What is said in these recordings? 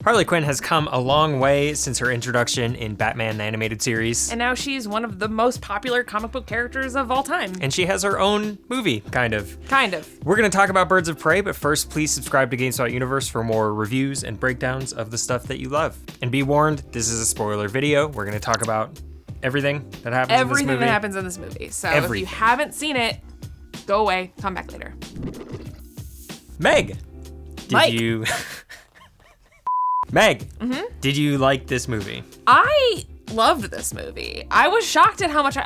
Harley Quinn has come a long way since her introduction in Batman the Animated Series. And now she's one of the most popular comic book characters of all time. And she has her own movie, kind of. Kind of. We're going to talk about Birds of Prey, but first, please subscribe to GameSpot Universe for more reviews and breakdowns of the stuff that you love. And be warned, this is a spoiler video. We're going to talk about everything that happens in this movie. Everything that happens in this movie. So if you haven't seen it, go away, come back later. Meg, Meg, did you like this movie? I loved this movie. I was shocked at how much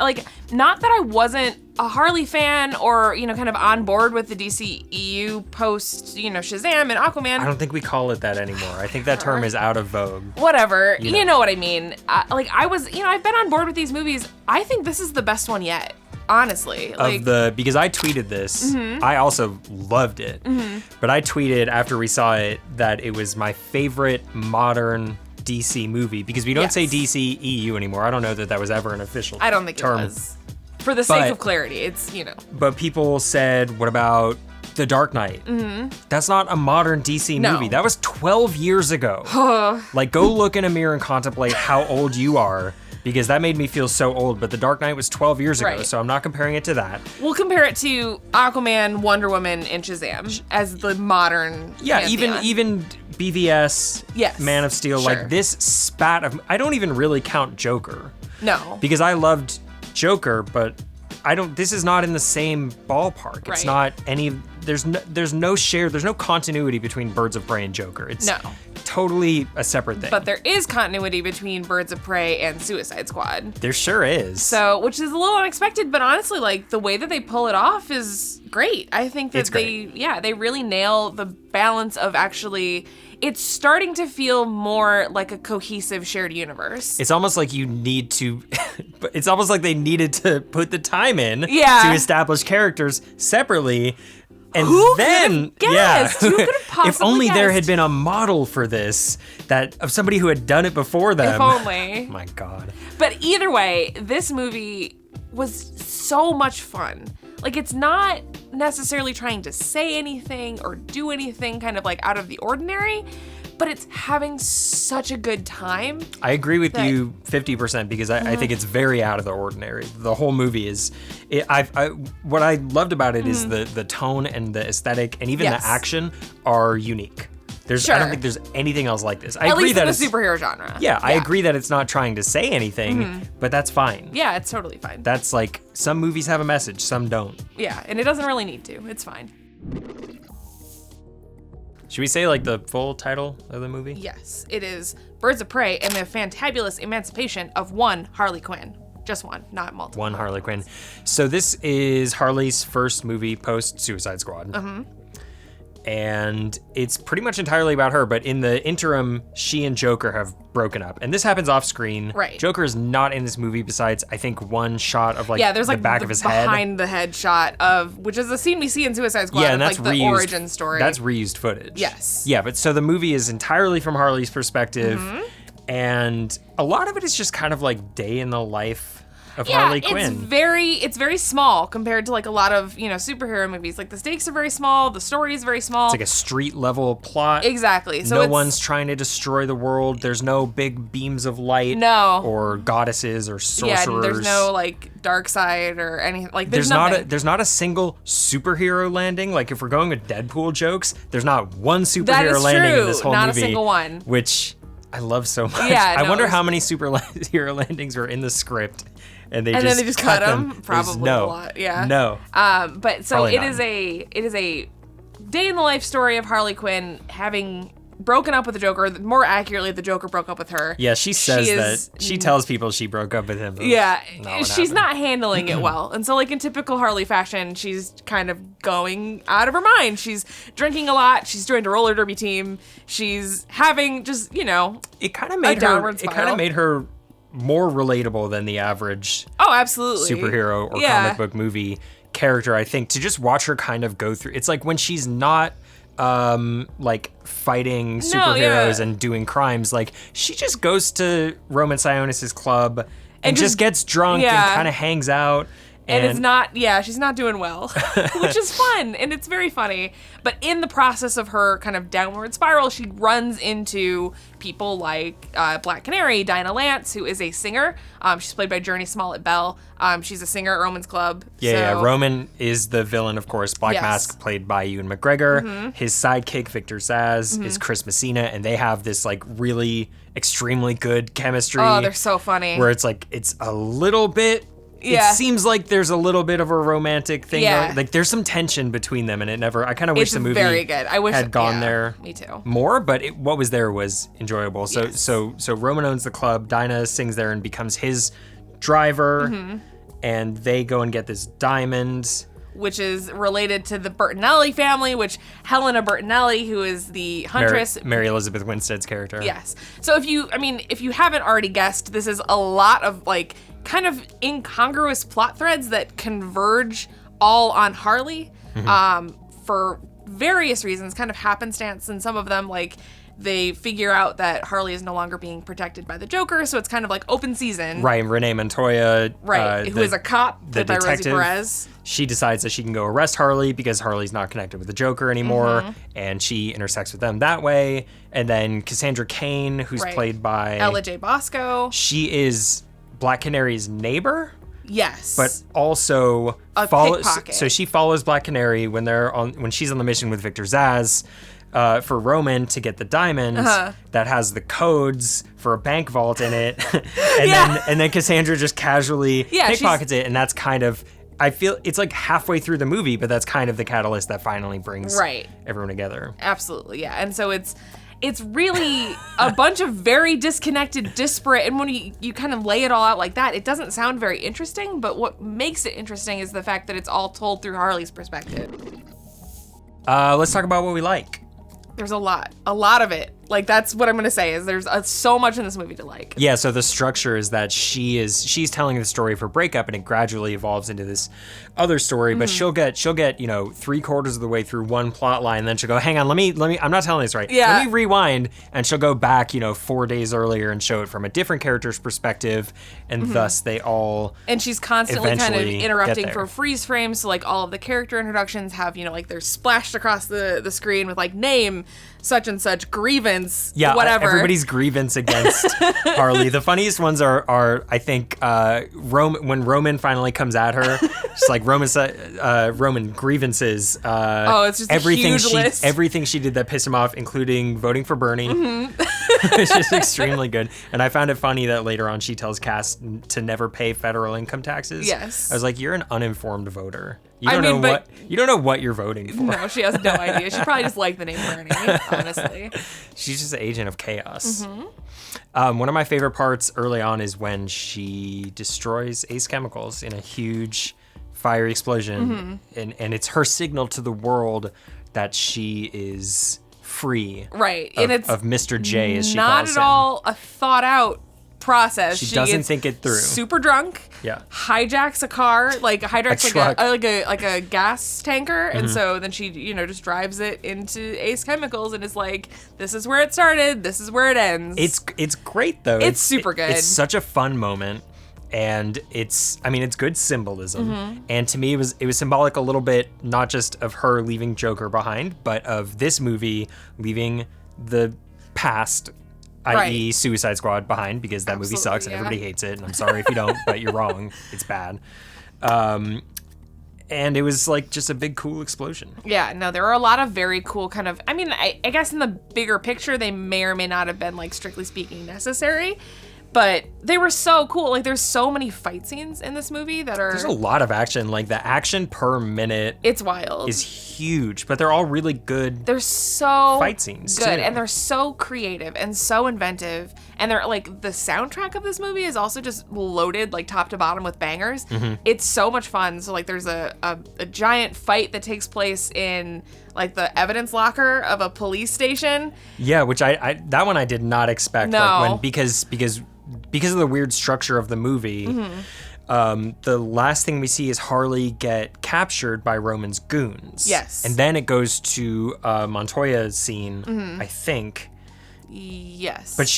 not that I wasn't a Harley fan or, kind of on board with the DCEU post, Shazam and Aquaman. I don't think we call it that anymore. I think that term is out of vogue. Whatever. You know what I mean. I was, I've been on board with these movies. I think this is the best one yet. Honestly, because I tweeted this, I also loved it, but I tweeted after we saw it that it was my favorite modern DC movie because we don't say DCEU anymore. I don't know that was ever an official term. I don't think it was. For the sake of clarity, it's, But people said, what about The Dark Knight? That's not a modern DC movie. That was 12 years ago. Go look in a mirror and contemplate how old you are. Because that made me feel so old, but The Dark Knight was 12 years ago, so I'm not comparing it to that. We'll compare it to Aquaman, Wonder Woman, and Shazam as the modern pantheon. even BVS, Man of Steel, this spat of... I don't even really count Joker. No. Because I loved Joker, but this is not in the same ballpark. It's not any... There's no continuity between Birds of Prey and Joker. It's totally a separate thing. But there is continuity between Birds of Prey and Suicide Squad. There sure is. So, which is a little unexpected, but honestly, the way that they pull it off is great. I think that they really nail the balance of actually... It's starting to feel more like a cohesive shared universe. It's almost like you need to... It's almost like they needed to put the time in to establish characters separately. And Who then, could have guessed? Who could have possibly if only guessed? there had been a model for this, of somebody who had done it before them. If only. My God. But either way, this movie was so much fun. It's not necessarily trying to say anything or do anything kind of out of the ordinary, but it's having such a good time. I agree with you 50% because I think it's very out of the ordinary. The whole movie is, what I loved about it is the tone and the aesthetic and even the action are unique. I don't think there's anything else like this. I At agree least that in the superhero genre. Yeah, I agree that it's not trying to say anything, but that's fine. Yeah, it's totally fine. That's some movies have a message, some don't. Yeah, and it doesn't really need to. It's fine. Should we say the full title of the movie? Yes, it is Birds of Prey and the Fantabulous Emancipation of one Harley Quinn. Just one, not multiple. One Harley Quinn. So this is Harley's first movie post Suicide Squad. And it's pretty much entirely about her, but in the interim, she and Joker have broken up. And this happens off screen. Right. Joker is not in this movie besides, I think, one shot of there's the back of his head. Behind the head shot of, which is the scene we see in Suicide Squad, and that's the origin story. That's reused footage. Yes. Yeah, but so the movie is entirely from Harley's perspective. And a lot of it is just kind of day in the life of Harley Quinn. It's very small compared to a lot of, superhero movies. The stakes are very small, the story is very small. It's a street level plot. Exactly. So no one's trying to destroy the world. There's no big beams of light. No. Or goddesses or sorcerers. Yeah, there's no dark side or anything. There's not a single superhero landing. If we're going with Deadpool jokes, there's not one superhero landing in this whole movie. Not a single one. Which I love so much. Yeah, I wonder how many superhero landings were in the script. And then they just cut them. Probably a lot. Yeah. No. But so it is a day in the life story of Harley Quinn having broken up with the Joker. More accurately, the Joker broke up with her. Yeah, she says that. She tells people she broke up with him. Yeah, she's not handling it well. And so in typical Harley fashion, she's kind of going out of her mind. She's drinking a lot. She's joined a roller derby team. She's having just, it kind of made her more relatable than the average superhero or comic book movie character, I think, to just watch her kind of go through. It's when she's not fighting superheroes and doing crimes, she just goes to Roman Sionis' club and just gets drunk and kind of hangs out And it's not, she's not doing well, which is fun, and it's very funny. But in the process of her kind of downward spiral, she runs into people like Black Canary, Dinah Lance, who is a singer. She's played by Journey Smollett-Bell. She's a singer at Roman's Club. Yeah, Roman is the villain, of course. Black Mask, played by Ewan McGregor. Mm-hmm. His sidekick, Victor Zsasz, is Chris Messina, and they have this, like, really extremely good chemistry. Oh, they're so funny. Where it's, like, it's a little bit... Yeah. It seems like there's a little bit of a romantic thing. Yeah. Like there's some tension between them, and it never. I kind of wish the movie very good. I wish had gone there. Me too. More, but what was there was enjoyable. So so Roman owns the club. Dinah sings there and becomes his driver, and they go and get this diamond, which is related to the Bertinelli family, which Helena Bertinelli, who is the Huntress. Mary Elizabeth Winstead's character. Yes. So if you haven't already guessed, this is a lot of like kind of incongruous plot threads that converge all on Harley for various reasons, kind of happenstance, and some of them like they figure out that Harley is no longer being protected by the Joker, so it's kind of like open season. Right, Renee Montoya. Who is a cop, played by Rosie Perez. She decides that she can go arrest Harley because Harley's not connected with the Joker anymore, and she intersects with them that way. And then Cassandra Cain, who's played by... Ella J. Bosco. She is Black Canary's neighbor. Yes. But also pickpocket. So she follows Black Canary when she's on the mission with Victor Zsasz. For Roman to get the diamond that has the codes for a bank vault in it, and then Cassandra just casually pickpockets it, and that's kind of, I feel it's like halfway through the movie, but that's kind of the catalyst that finally brings everyone together. Absolutely, yeah. And so it's really a bunch of very disconnected, disparate, and when you kind of lay it all out like that, it doesn't sound very interesting, but what makes it interesting is the fact that it's all told through Harley's perspective. Let's talk about what we like. There's a lot of it. Like, that's what I'm going to say, is there's so much in this movie to like. Yeah, so the structure is that she's telling the story of her breakup, and it gradually evolves into this other story, but she'll get, 3/4 of the way through one plot line, and then she'll go, hang on, let me, I'm not telling this right. Yeah. Let me rewind, and she'll go back, 4 days earlier and show it from a different character's perspective, and thus they all And she's constantly kind of interrupting for freeze frames, so like all of the character introductions have, like they're splashed across the screen with like name, such and such, grievance, whatever. Everybody's grievance against Harley. The funniest ones are I think, when Roman finally comes at her, just like Roman grievances. It's just everything a huge list. Everything she did that pissed him off, including voting for Bernie. It's just extremely good. And I found it funny that later on she tells Cass to never pay federal income taxes. Yes. I was like, you're an uninformed voter. You don't know what you're voting for. No, she has no idea. She probably just liked the name Bernie, honestly. She's just an agent of chaos. One of my favorite parts early on is when she destroys Ace Chemicals in a huge fiery explosion, and it's her signal to the world that she is free. Right, and it's of Mr. J, as she not calls at him. all a thought out process. She doesn't think it through. Super drunk. Yeah. Hijacks a car, like a gas tanker, and Mm-hmm. so then she, just drives it into Ace Chemicals and is like, "This is where it started. This is where it ends." It's great though. It's super good. It's such a fun moment, and it's good symbolism. And to me, it was symbolic a little bit, not just of her leaving Joker behind, but of this movie leaving the past. I.e. Suicide Squad behind, because that movie sucks and everybody hates it, and I'm sorry if you don't, but you're wrong. It's bad. And it was like just a big cool explosion. Yeah, no, there were a lot of very cool kind of, I guess in the bigger picture, they may or may not have been, like, strictly speaking, necessary. But they were so cool. Like, there's so many fight scenes in this movie that are... There's a lot of action. Like, the action per minute... It's wild. ...is huge. But they're all really good... They're so... ...fight scenes, good. too. And they're so creative and so inventive. And they're, like, the soundtrack of this movie is also just loaded, like, top to bottom with bangers. It's so much fun. So, like, there's a giant fight that takes place in... like the evidence locker of a police station. Yeah, which I that one I did not expect. No. Like because of the weird structure of the movie, the last thing we see is Harley get captured by Roman's goons. Yes. And then it goes to Montoya's scene, I think. Yes. But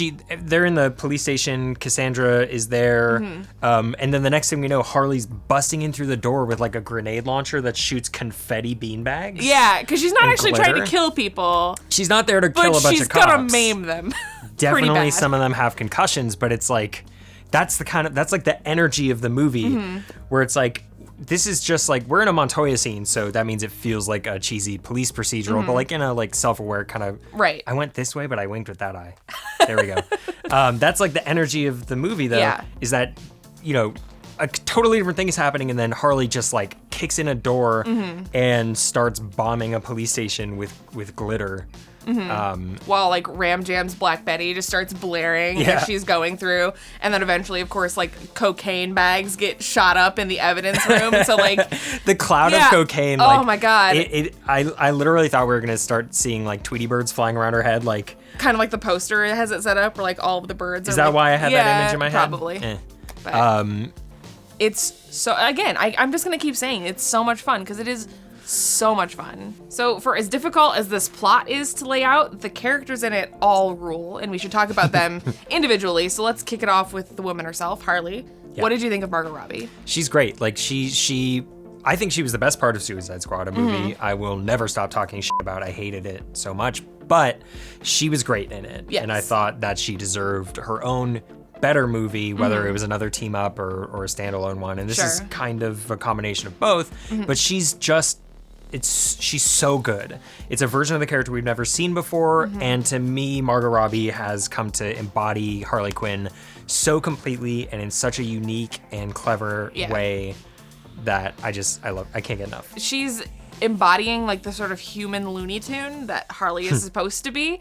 they're in the police station. Cassandra is there. And then the next thing we know, Harley's busting in through the door with like a grenade launcher that shoots confetti beanbags. Yeah, because she's not actually glitter. trying to kill people. She's not there to kill a bunch of cops. But she's gonna maim them. Definitely some of them have concussions, but it's like, that's like the energy of the movie where it's like, this is just like, we're in a Montoya scene, so that means it feels like a cheesy police procedural, but like in a like self-aware kind of, right. I went this way, but I winked with that eye. There we go. That's like the energy of the movie though, is that, you know, a totally different thing is happening, and then Harley just like kicks in a door and starts bombing a police station with glitter. While like Ram Jam's Black Betty just starts blaring as she's going through, and then eventually, of course, like cocaine bags get shot up in the evidence room. So like the cloud of cocaine. Oh like, my god! I literally thought we were gonna start seeing like Tweety birds flying around her head, like kind of like the poster has it set up, where like all of the birds. Is that like, why I had that image in my head? Probably. It's so again, I'm just gonna keep saying it's so much fun because it is. So much fun. So for as difficult as this plot is to lay out, the characters in it all rule, and we should talk about them individually. So let's kick it off with the woman herself, Harley. Yeah. What did you think of Margot Robbie? She's great. Like I think she was the best part of Suicide Squad, a movie I will never stop talking shit about. I hated it so much, but she was great in it. Yes. And I thought that she deserved her own better movie, whether it was another team up or a standalone one. And this is kind of a combination of both, but she's so good. It's a version of the character we've never seen before, and to me, Margot Robbie has come to embody Harley Quinn so completely and in such a unique and clever way that I can't get enough. She's embodying like the sort of human Looney Tune that Harley is supposed to be,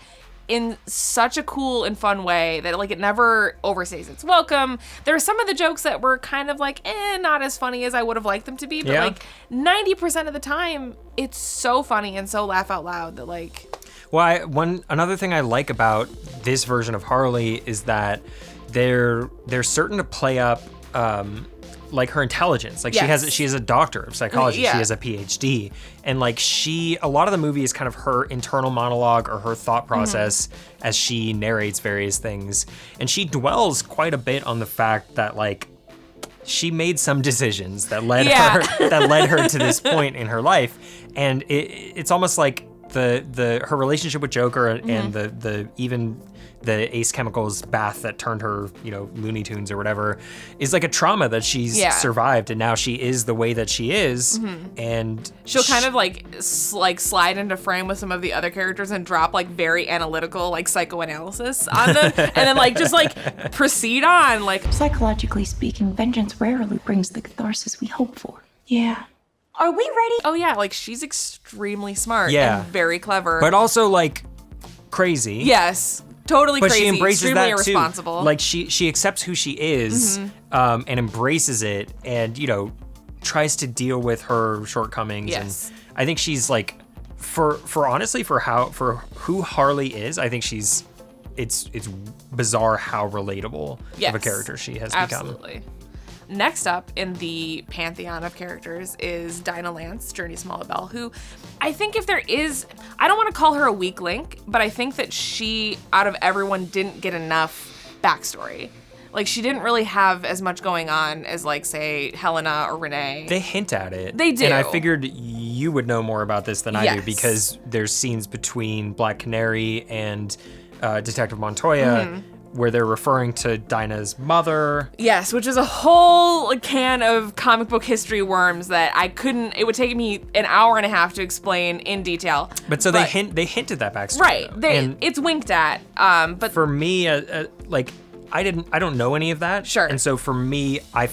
in such a cool and fun way that like it never overstays its welcome. There are some of the jokes that were kind of like not as funny as I would have liked them to be, but like 90% of the time it's so funny and so laugh out loud that like. Well, another thing I like about this version of Harley is that they're certain to play up like her intelligence. Like she has a doctor of psychology. She has a PhD. And like a lot of the movie is kind of her internal monologue or her thought process as she narrates various things. And she dwells quite a bit on the fact that like she made some decisions that led her to this point in her life. And it's almost like her relationship with Joker and the Ace Chemicals bath that turned her, Looney Tunes or whatever, is like a trauma that she's survived, and now she is the way that she is, and she'll kind of like slide into frame with some of the other characters and drop like very analytical like psychoanalysis on them, and then like just like proceed on like. Psychologically speaking, vengeance rarely brings the catharsis we hope for. Yeah. Are we ready? Oh yeah, like she's extremely smart and very clever, but also like crazy. Yes. Totally but crazy, she embraces extremely that irresponsible. Too. Like she accepts who she is, and embraces it, and tries to deal with her shortcomings. Yes. And I think she's like, for who Harley is, I think it's bizarre how relatable of a character she has become. Absolutely. Next up in the pantheon of characters is Dinah Lance, Journey Smollett-Bell, who I think if there is, I don't want to call her a weak link, but I think that she, out of everyone, didn't get enough backstory. Like, she didn't really have as much going on as, like, say, Helena or Renee. They hint at it. They do. And I figured you would know more about this than I do, because there's scenes between Black Canary and Detective Montoya where they're referring to Dinah's mother. Yes, which is a whole can of comic book history worms that it would take me an hour and a half to explain in detail. But they hinted that backstory. Right, it's winked at. But for me, like, I don't know any of that. Sure. And so for me, I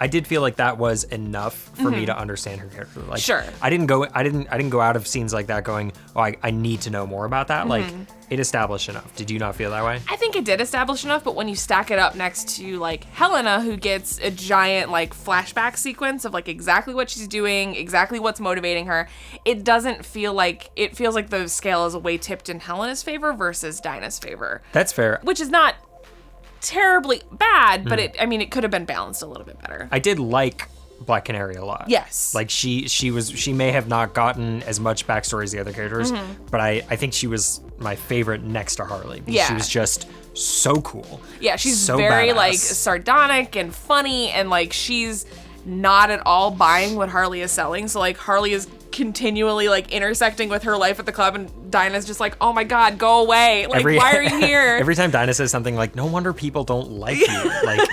did feel like that was enough for me to understand her character. Like, sure. I didn't go out of scenes like that going, oh, I need to know more about that. Like, it established enough. Did you not feel that way? I think it did establish enough, but when you stack it up next to like Helena, who gets a giant like flashback sequence of like exactly what she's doing, exactly what's motivating her, it doesn't feel like, it feels like the scale is way tipped in Helena's favor versus Dinah's favor. That's fair. Which is not terribly bad, but it could have been balanced a little bit better. I did like Black Canary a lot. Yes. Like she may have not gotten as much backstory as the other characters, but I think she was my favorite next to Harley. Because she was just so cool. Yeah, she's so very badass. like sardonic and funny, and like she's not at all buying what Harley is selling. So like Harley is continually like intersecting with her life at the club, and Dinah's just like, oh my god, go away, like why are you here? Every time Dinah says something like, no wonder people don't like you, like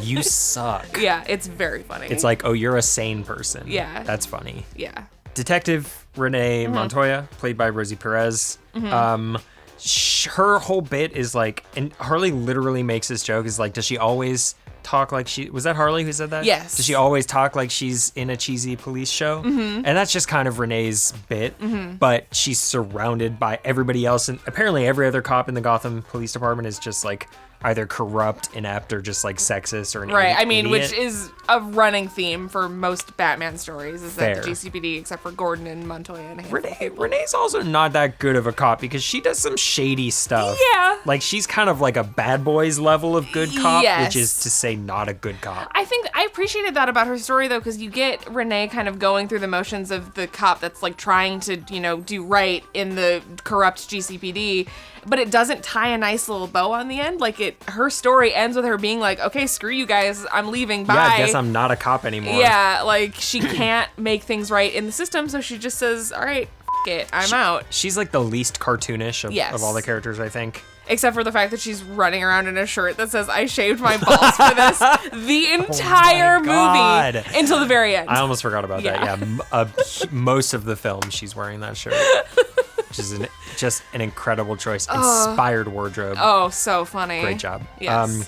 you suck. Yeah, it's very funny. It's like, oh, you're a sane person. Yeah, that's funny. Yeah. Detective Renee Montoya, played by Rosie Perez. Her whole bit is like, and Harley literally makes this joke, is like, does she always talk like was that Harley who said that? Yes. Does she always talk like she's in a cheesy police show? And that's just kind of Renee's bit, but she's surrounded by everybody else, and apparently every other cop in the Gotham Police Department is just like either corrupt, inept, or just like sexist or an right. I mean, idiot. which is a running theme for most Batman stories, is that Fair. the GCPD, except for Gordon and Montoya and a handful of people. Renee's also not that good of a cop because she does some shady stuff. Yeah. Like she's kind of like a Bad Boys level of good cop, Yes. which is to say not a good cop. I think I appreciated that about her story, though, because you get Renee kind of going through the motions of the cop that's like trying to, you know, do right in the corrupt GCPD, but it doesn't tie a nice little bow on the end. Like her story ends with her being like, okay, screw you guys, I'm leaving, bye. Yeah, I guess I'm not a cop anymore. Yeah, like she can't make things right in the system, so she just says, all right, it, I'm out. She's like the least cartoonish of all the characters, I think. Except for the fact that she's running around in a shirt that says, I shaved my balls for this the entire movie until the very end. I almost forgot about that. Yeah, most of the film she's wearing that shirt. Which is just an incredible choice. Inspired wardrobe. Oh, so funny. Great job. Yes.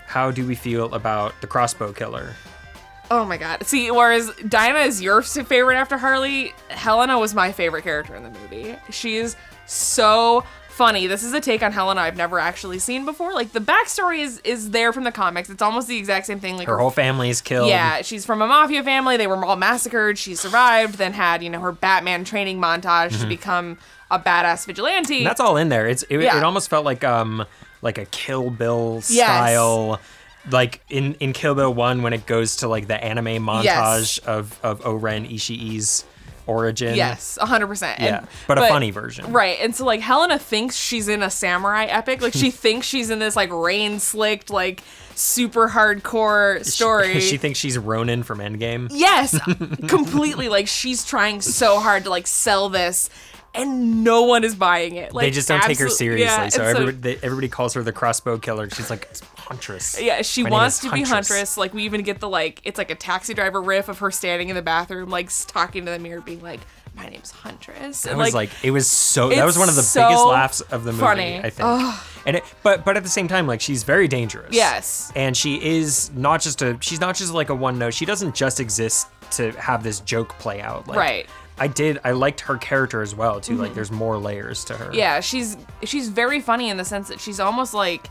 How do we feel about the crossbow killer? Oh my god. See, whereas Dinah is your favorite after Harley, Helena was my favorite character in the movie. She is so funny. This is a take on Helena I've never actually seen before. Like, the backstory is there from the comics. It's almost the exact same thing. Like her whole family is killed. Yeah, she's from a mafia family. They were all massacred. She survived, then had, you know, her Batman training montage to become a badass vigilante. And that's all in there. It almost felt like a Kill Bill style. Like in Kill Bill 1 when it goes to like the anime montage of O-Ren Ishii's origin. Yes, 100%. Yeah, but a funny version. Right, and so like Helena thinks she's in a samurai epic. Like she thinks she's in this like rain-slicked, like super hardcore story. She thinks she's Ronin from Endgame. Yes, completely. Like she's trying so hard to like sell this, and no one is buying it. Like, they just don't take her seriously. Yeah, so everybody calls her the crossbow killer. She's like, it's Huntress. Yeah, she wants to be Huntress. Like, we even get the like, it's like a Taxi Driver riff of her standing in the bathroom, like talking to the mirror, being like, my name's Huntress. That was like, it was so, that was one of the biggest laughs of the movie, funny. I think. And but at the same time, like, she's very dangerous. Yes. And she is she's not just like a one note. She doesn't just exist to have this joke play out. Like, right. I liked her character as well too. Like, there's more layers to her. Yeah, she's very funny in the sense that she's almost like,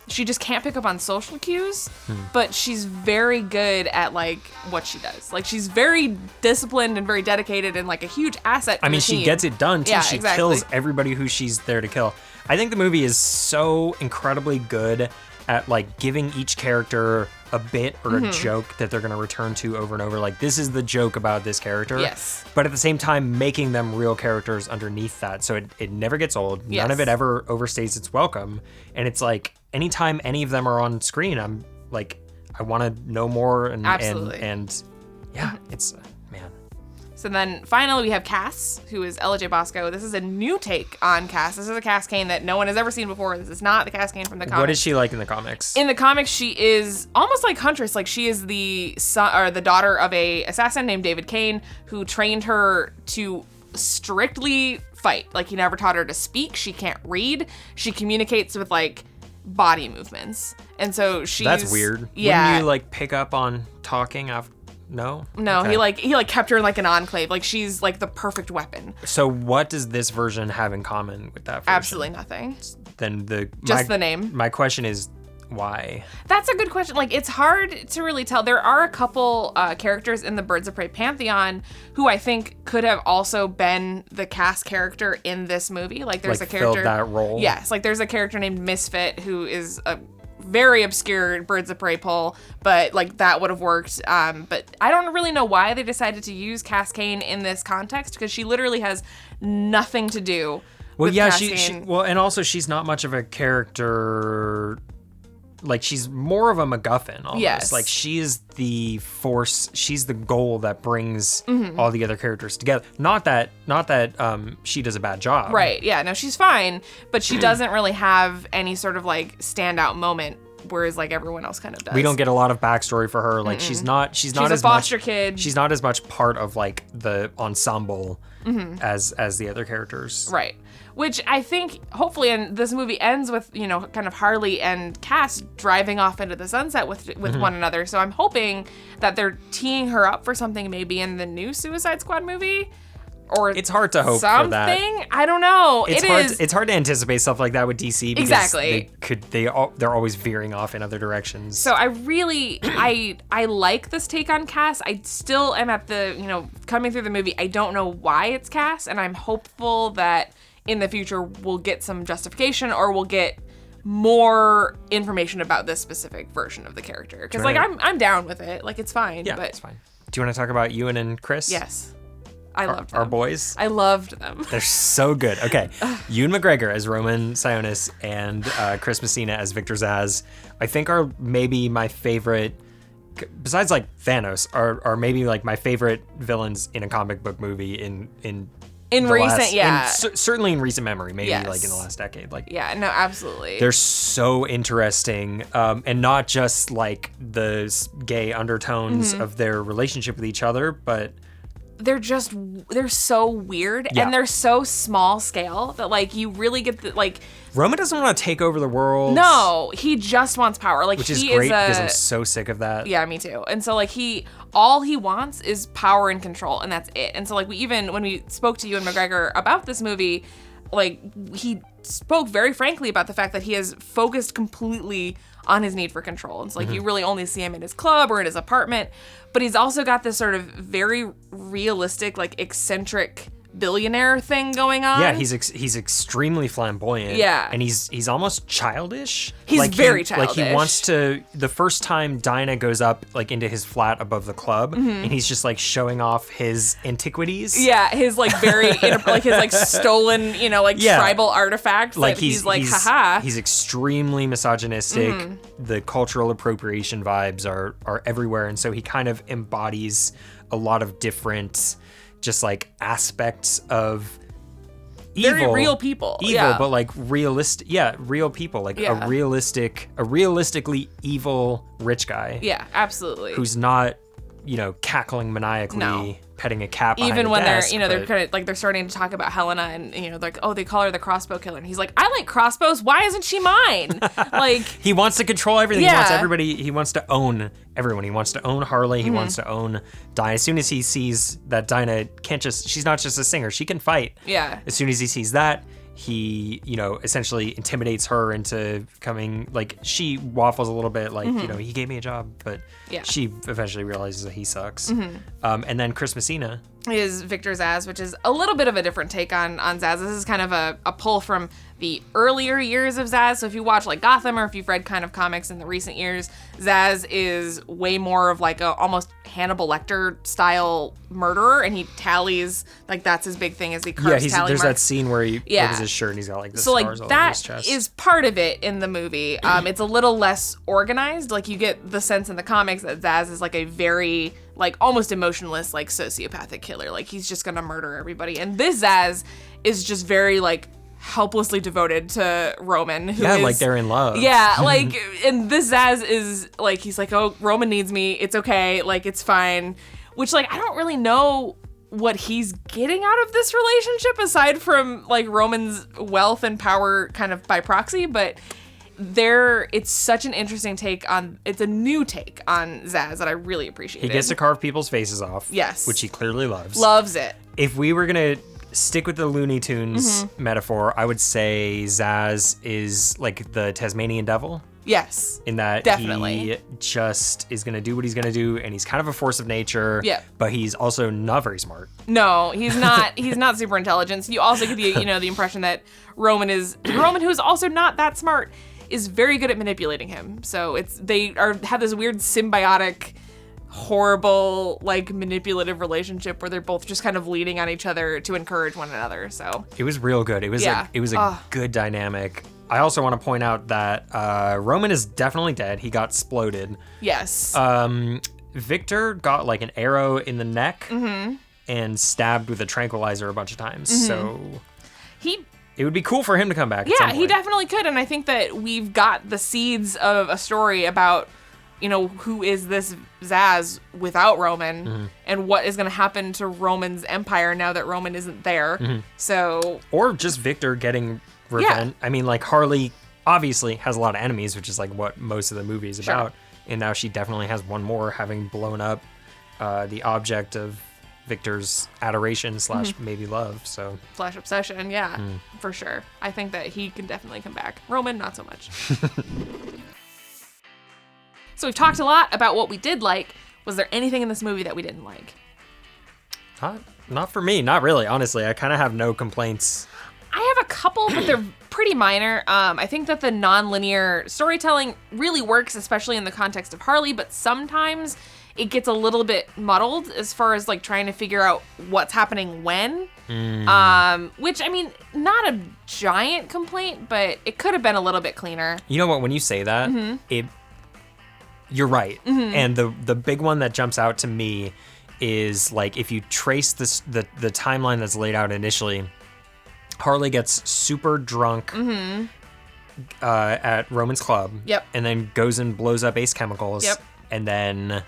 she just can't pick up on social cues, but she's very good at like what she does. Like, she's very disciplined and very dedicated and like a huge asset. I mean, she gets it done too. Yeah, she exactly. kills everybody who she's there to kill. I think the movie is so incredibly good at like giving each character a bit or a joke that they're going to return to over and over. Like, this is the joke about this character. Yes. But at the same time, making them real characters underneath that. So it never gets old. Yes. None of it ever overstays its welcome. And it's like, anytime any of them are on screen, I'm like, I want to know more. And, absolutely. And yeah, it's, man. So then finally we have Cass, who is Ella J. Bosco. This is a new take on Cass. This is a Cass Cain that no one has ever seen before. This is not the Cass Cain from the comics. What is she like in the comics? In the comics, she is almost like Huntress. Like, she is the son or the daughter of a assassin named David Cain, who trained her to strictly fight. Like, he never taught her to speak. She can't read. She communicates with like body movements, and so she's. That's weird. Yeah. Wouldn't you like pick up on talking after? No? Okay. he kept her in like an enclave. Like, she's like the perfect weapon. So what does this version have in common with that version? Absolutely nothing. Then the name. My question is, why? That's a good question. Like, it's hard to really tell. There are a couple characters in the Birds of Prey pantheon who I think could have also been the Cass character in this movie. Like, there's a character filled that role. Yes, like there's a character named Misfit who is a very obscure Birds of Prey pull, but like that would have worked. But I don't really know why they decided to use Cass Cain in this context, because she literally has nothing to do with Cass Cain. Well, and also she's not much of a character. Like, she's more of a MacGuffin almost. Yes. Like, she is the force, she's the goal that brings all the other characters together. Not that she does a bad job. Right, yeah, no, she's fine, but she doesn't really have any sort of like standout moment, whereas like everyone else kind of does. We don't get a lot of backstory for her. Like, she's not She's as a foster much, kid. She's not as much part of like the ensemble as the other characters. Right. Which I think, hopefully, and this movie ends with, you know, kind of Harley and Cass driving off into the sunset with one another. So I'm hoping that they're teeing her up for something maybe in the new Suicide Squad movie. Or it's hard to hope something. For that. I don't know. It's hard to anticipate stuff like that with DC because exactly. they're always veering off in other directions. So I really I like this take on Cass. I still am at the, you know, coming through the movie, I don't know why it's Cass, and I'm hopeful that in the future we'll get some justification or we'll get more information about this specific version of the character. Because like I'm down with it. Like, it's fine. Yeah, but it's fine. Do you want to talk about Ewan and Chris? Yes. I loved them. Our boys? I loved them. They're so good. Okay. Ewan McGregor as Roman Sionis and Chris Messina as Victor Zsasz, I think are maybe my favorite, besides like Thanos, are maybe like my favorite villains in a comic book movie in certainly in recent memory, maybe like in the last decade. Like, yeah, no, absolutely. They're so interesting, and not just like the gay undertones of their relationship with each other, but they're so weird and they're so small scale that like you really get the like. Roman doesn't want to take over the world. No, he just wants power. Like, which is great because I'm so sick of that. Yeah, me too. And so like all he wants is power and control, and that's it. And so like when we spoke to Ewan McGregor about this movie, like he spoke very frankly about the fact that he has focused completely on his need for control. And so like you really only see him in his club or in his apartment, but he's also got this sort of very realistic, like eccentric billionaire thing going on. Yeah, he's extremely flamboyant. Yeah. And he's almost childish. He's like very childish. Like he wants to, the first time Dinah goes up like into his flat above the club and he's just like showing off his antiquities. Yeah, his like very like his like stolen, you know, like tribal artifacts. Like he's like haha. He's extremely misogynistic. The cultural appropriation vibes are everywhere, and so he kind of embodies a lot of different just like aspects of evil. Very real people. But like realistic, real people. Like a realistically evil rich guy. Yeah, absolutely. Who's not, you know, cackling maniacally, petting a cat behind even when desk, they're, you know, they're kind of like, they're starting to talk about Helena and, you know, like, oh, they call her the crossbow killer. And he's like, I like crossbows. Why isn't she mine? Like, he wants to control everything. He wants everybody. He wants to own everyone. He wants to own Harley. He wants to own Dinah. As soon as he sees that Dinah she's not just a singer. She can fight. Yeah. As soon as he sees that, he, you know, essentially intimidates her into coming, like, she waffles a little bit, like, you know, he gave me a job, but she eventually realizes that he sucks. And then Chris Messina is Victor Zsasz, which is a little bit of a different take on Zsasz. This is kind of a pull from the earlier years of Zsasz. So if you watch like Gotham, or if you've read kind of comics in the recent years, Zsasz is way more of like a almost Hannibal Lecter style murderer, and he tallies, like that's his big thing, is he carves tally there's marks. that scene where he opens his shirt and he's got like the scars all over his chest. So like that is part of it in the movie. It's a little less organized. Like you get the sense in the comics that Zsasz is like a very like almost emotionless, like sociopathic killer. Like he's just gonna murder everybody. And this Zsasz is just very like helplessly devoted to Roman. Who is, like they're in love. Yeah, like, and this Zsasz is like, he's like, oh, Roman needs me. It's okay. Like, it's fine. Which, like, I don't really know what he's getting out of this relationship aside from like Roman's wealth and power kind of by proxy, but it's such an interesting take on, it's a new take on Zsasz that I really appreciate. He gets to carve people's faces off. Yes. Which he clearly loves. Loves it. If we were going to stick with the Looney Tunes metaphor, I would say Zsasz is like the Tasmanian devil. Yes. In that definitely. He just is going to do what he's going to do, and he's kind of a force of nature. Yeah. But he's also not very smart. No, he's not. He's not super intelligent. So you also get the, you know, the impression that Roman, who is also not that smart, is very good at manipulating him. So they have this weird symbiotic, horrible, like, manipulative relationship where they're both just kind of leaning on each other to encourage one another. So it was real good. It was a good dynamic. I also want to point out that Roman is definitely dead. He got exploded. Yes. Victor got like an arrow in the neck and stabbed with a tranquilizer a bunch of times. So it would be cool for him to come back. Yeah, he definitely could. And I think that we've got the seeds of a story about, you know, who is this Zsasz without Roman and what is going to happen to Roman's empire now that Roman isn't there. So, or just Victor getting revenge. I mean, like, Harley obviously has a lot of enemies, which is like what most of the movie is about. And now she definitely has one more, having blown up the object of Victor's adoration / maybe love. So / obsession, for sure. I think that he can definitely come back. Roman, not so much. So we've talked a lot about what we did like. Was there anything in this movie that we didn't like? Not for me. Not really, honestly. I kind of have no complaints. I have a couple, but they're pretty minor. I think that the non-linear storytelling really works, especially in the context of Harley, but sometimes it gets a little bit muddled as far as like trying to figure out what's happening when. Which, I mean, not a giant complaint, but it could have been a little bit cleaner. You know what? When you say that, you're right. And the big one that jumps out to me is, like, if you trace the timeline that's laid out initially, Harley gets super drunk at Roman's club. And then goes and blows up Ace Chemicals. And then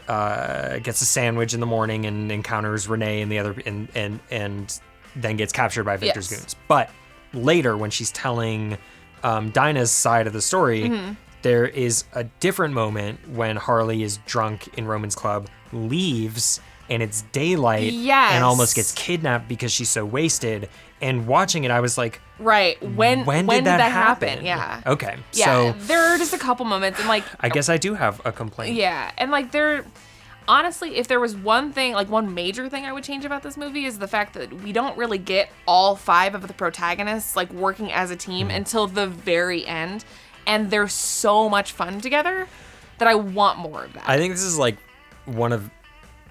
gets a sandwich in the morning and encounters Renee and the other and then gets captured by Victor's goons. But later, when she's telling Dinah's side of the story, there is a different moment when Harley is drunk in Roman's club, leaves, and it's daylight, and almost gets kidnapped because she's so wasted. And watching it, I was like, right, when did that happen? Yeah. Okay. Yeah, so there are just a couple moments, and like, I guess I do have a complaint. Yeah, and like honestly, if there was one thing, like one major thing I would change about this movie is the fact that we don't really get all 5 of the protagonists like working as a team until the very end. And they're so much fun together that I want more of that. I think this is like one of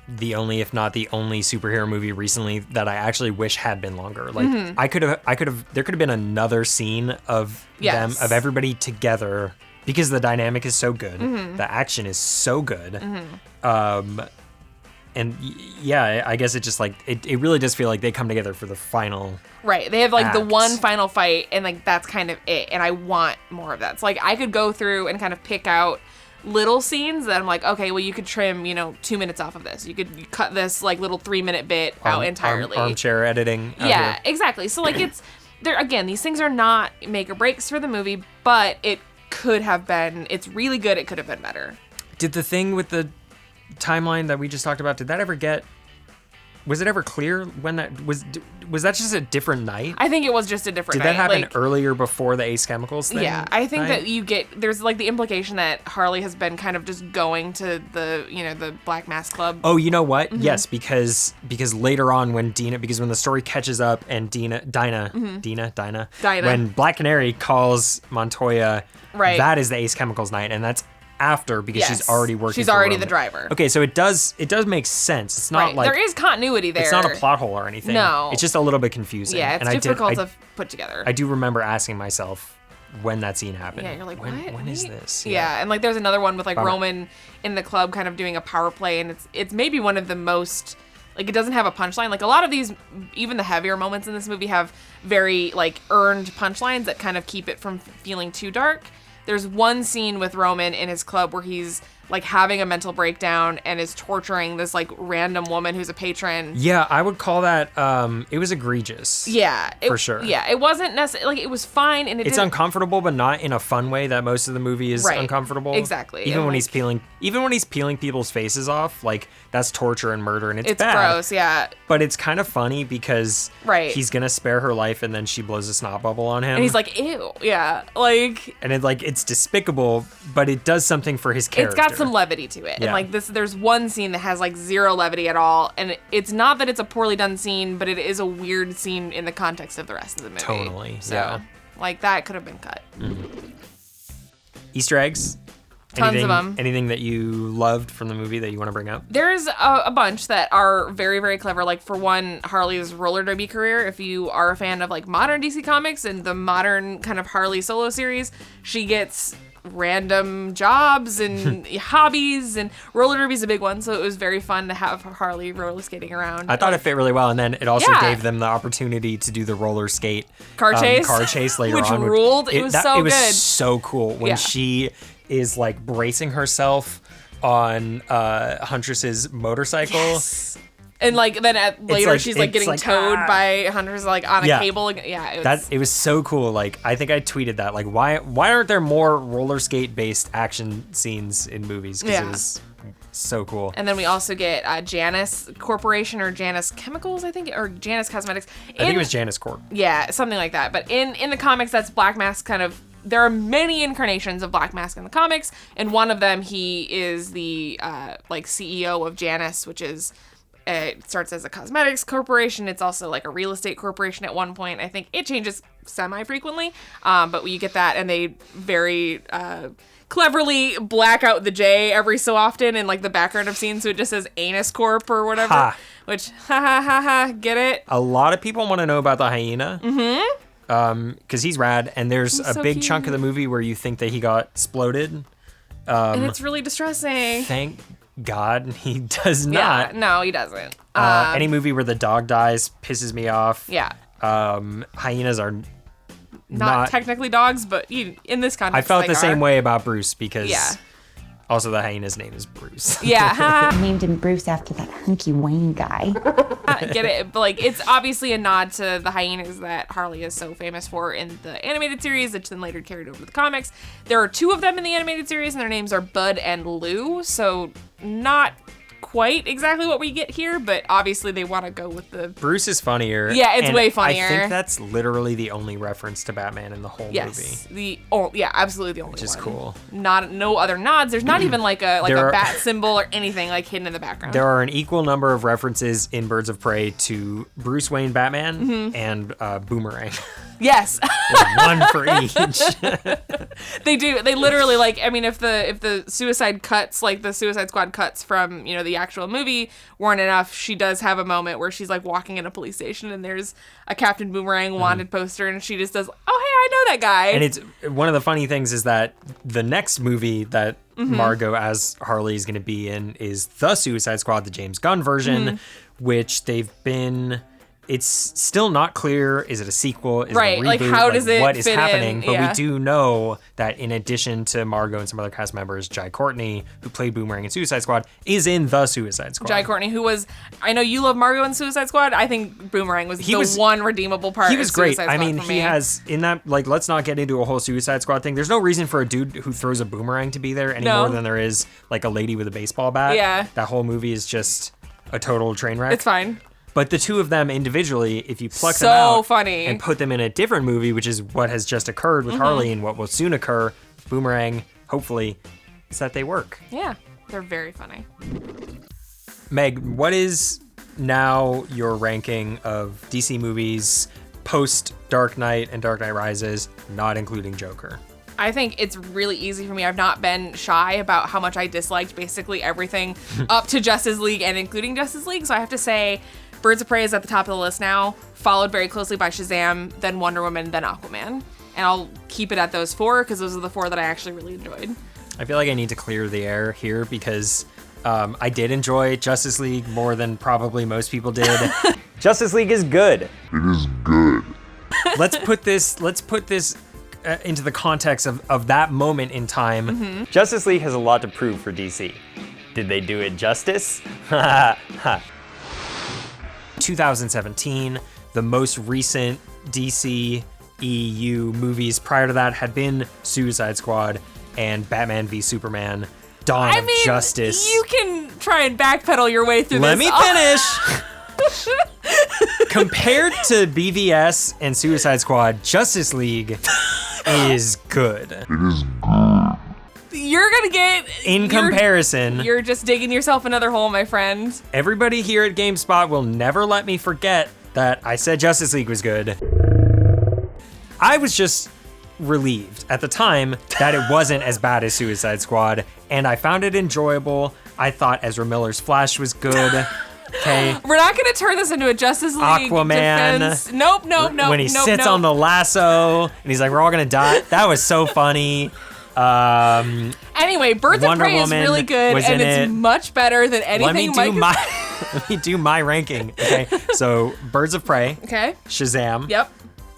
the only, if not the only, superhero movie recently that I actually wish had been longer. Like there could have been another scene of of everybody together, because the dynamic is so good. The action is so good. And yeah, I guess it just like, it really does feel like they come together for the final. Right. They have like the one final fight, and like that's kind of it. And I want more of that. So like I could go through and kind of pick out little scenes that I'm like, okay, well, you could trim, 2 minutes off of this. You could cut this like little 3-minute bit out entirely. Armchair editing. Yeah, exactly. So like again, these things are not make or breaks for the movie, but it could have been, it's really good. It could have been better. Did the thing with the timeline that we just talked about, was it ever clear when that was that just a different night? I think it was just a different night. Did that happen earlier before the Ace Chemicals thing? Yeah, I think that there's like the implication that Harley has been kind of just going to the Black Mass Club. Oh, you know what? Yes, because later on when the story catches up and Dinah, when Black Canary calls Montoya, that is the Ace Chemicals night, and that's after, because she's already working. She's already the driver. Okay, so it does make sense. It's not like there is continuity there. It's not a plot hole or anything. No, it's just a little bit confusing. Yeah, it's difficult to put together. I do remember asking myself when that scene happened. Yeah, you're like, when is this? Yeah, and like there's another one with like Roman in the club kind of doing a power play, and it's maybe one of the most, like, it doesn't have a punchline. Like a lot of these, even the heavier moments in this movie have very like earned punchlines that kind of keep it from feeling too dark. There's one scene with Roman in his club where he's like having a mental breakdown and is torturing this like random woman who's a patron. Yeah, I would call that, it was egregious. Yeah. For sure. Yeah, it wasn't necessarily, like, it was fine, and it's uncomfortable, but not in a fun way that most of the movie is uncomfortable. Exactly. Even when he's peeling people's faces off, like, that's torture and murder, and it's bad. It's gross, yeah. But it's kind of funny because he's gonna spare her life, and then she blows a snot bubble on him. And he's like, ew, yeah, like. And it's despicable, but it does something for his character. It's got some levity to it. Yeah. And like there's one scene that has like zero levity at all, and it's not that it's a poorly done scene, but it is a weird scene in the context of the rest of the movie. Totally. So like that could have been cut. Easter eggs? Tons of them. Anything that you loved from the movie that you want to bring up? There's a bunch that are very, very clever. Like, for one, Harley's roller derby career. If you are a fan of, like, modern DC Comics and the modern kind of Harley solo series, she gets random jobs and hobbies, and roller derby's a big one, so it was very fun to have Harley roller skating around. I thought it fit really well, and then it also gave them the opportunity to do the roller skate car chase later which on. Ruled. It was so good. It was so cool when she is like bracing herself on Huntress's motorcycle. Yes. And like then later she's like getting towed by Huntress like on a cable. Yeah, it was so cool. Like I think I tweeted that. Like why aren't there more roller skate based action scenes in movies? Because it was so cool. And then we also get Janus Corporation or Janus Chemicals, I think, or Janus Cosmetics. I think it was Janus Corp. Yeah, something like that. But in the comics, that's Black Mask kind of. There are many incarnations of Black Mask in the comics, and one of them he is the like CEO of Janus, which is. It starts as a cosmetics corporation. It's also like a real estate corporation at one point. I think it changes semi-frequently, but you get that, and they very cleverly black out the J every so often in like the background of scenes, so it just says Anus Corp or whatever. Which, get it? A lot of people want to know about the hyena. Mm-hmm. Because he's rad, and there's a big chunk of the movie where you think that he got exploded. And it's really distressing. Thank God he does not. Yeah, no, he doesn't. Any movie where the dog dies pisses me off. Yeah. Hyenas are not technically dogs, but in this context, I felt the same way about Bruce because also the hyena's name is Bruce. Yeah. I named him Bruce after that hunky Wayne guy. Get it? But like, it's obviously a nod to the hyenas that Harley is so famous for in the animated series, which then later carried over to the comics. There are two of them in the animated series, and their names are Bud and Lou. So not quite exactly what we get here, but obviously they want to go with the... Bruce is funnier. Yeah, it's way funnier. I think that's literally the only reference to Batman in the whole movie. Absolutely the only one. Which is cool. No other nods. There's not even like a bat symbol or anything like hidden in the background. There are an equal number of references in Birds of Prey to Bruce Wayne Batman and Boomerang. Yes. One for each. They do. They literally, like, I mean, if the Suicide cuts, like the Suicide Squad cuts from, the actual movie weren't enough, she does have a moment where she's like walking in a police station and there's a Captain Boomerang wanted poster and she just does, oh, hey, I know that guy. And it's one of the funny things is that the next movie that Margot as Harley is going to be in is The Suicide Squad, the James Gunn version, which they've been... It's still not clear. Is it a sequel? Is it a reboot? Like how does it what is fit happening? in? But we do know that in addition to Margot and some other cast members, Jai Courtney, who played Boomerang in Suicide Squad, is in The Suicide Squad. Jai Courtney, who was, I know you love Margot in Suicide Squad. I think Boomerang was one redeemable part. He was great. Suicide Squad I mean, he has in that let's not get into a whole Suicide Squad thing. There's no reason for a dude who throws a boomerang to be there any more than there is like a lady with a baseball bat. Yeah, that whole movie is just a total train wreck. It's fine. But the two of them individually, if you pluck them out funny. and put them in a different movie, which is what has just occurred with Harley and what will soon occur, Boomerang, hopefully, is that they work. Yeah, they're very funny. Meg, what is now your ranking of DC movies post Dark Knight and Dark Knight Rises, not including Joker? I think it's really easy for me. I've not been shy about how much I disliked basically everything up to Justice League and including Justice League. So I have to say Birds of Prey is at the top of the list now, followed very closely by Shazam, then Wonder Woman, then Aquaman. And I'll keep it at those four because those are the four that I actually really enjoyed. I feel like I need to clear the air here because I did enjoy Justice League more than probably most people did. Justice League is good. It is good. Let's put this into the context of that moment in time. Justice League has a lot to prove for DC. Did they do it justice? 2017, the most recent DC EU movies prior to that had been Suicide Squad and Batman v Superman, Dawn of Justice. You can try and backpedal your way through Let this. me finish. Compared to BVS and Suicide Squad, Justice League is good. It is good. You're gonna get... In comparison... You're just digging yourself another hole, my friend. Everybody here at GameSpot will never let me forget that I said Justice League was good. I was just relieved at the time that it wasn't as bad as Suicide Squad, and I found it enjoyable. I thought Ezra Miller's Flash was good. Okay. We're not going to turn this into a Justice League Aquaman. defense. Nope. When he sits on the lasso and he's like, we're all going to die. That was so funny. Anyway, Birds Wonder of Prey Woman is really good, was and in it's it. much better than anything Let me do my ranking. Okay, so Birds of Prey. Okay. Shazam. Yep.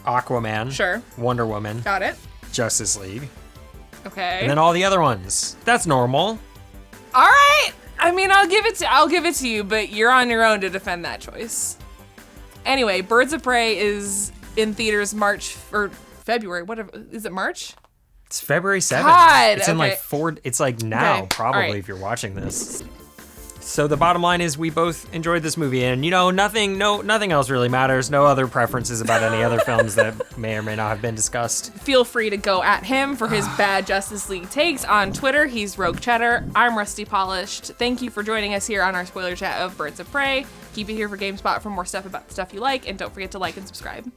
Aquaman. Sure. Wonder Woman. Got it. Justice League. Okay. And then all the other ones. That's normal. All right. I mean, I'll give it to you, but you're on your own to defend that choice. Anyway, Birds of Prey is in theaters March or February. Whatever. Is it March? It's February 7th. God, it's in okay. like 4. It's like now, Okay, probably, all right. if you're watching this. So the bottom line is we both enjoyed this movie, and nothing else really matters. No other preferences about any other films that may or may not have been discussed. Feel free to go at him for his bad Justice League takes on Twitter. He's Rogue Cheddar. I'm Rusty Polished. Thank you for joining us here on our spoiler chat of Birds of Prey. Keep it here for GameSpot for more stuff about the stuff you like, and don't forget to like and subscribe.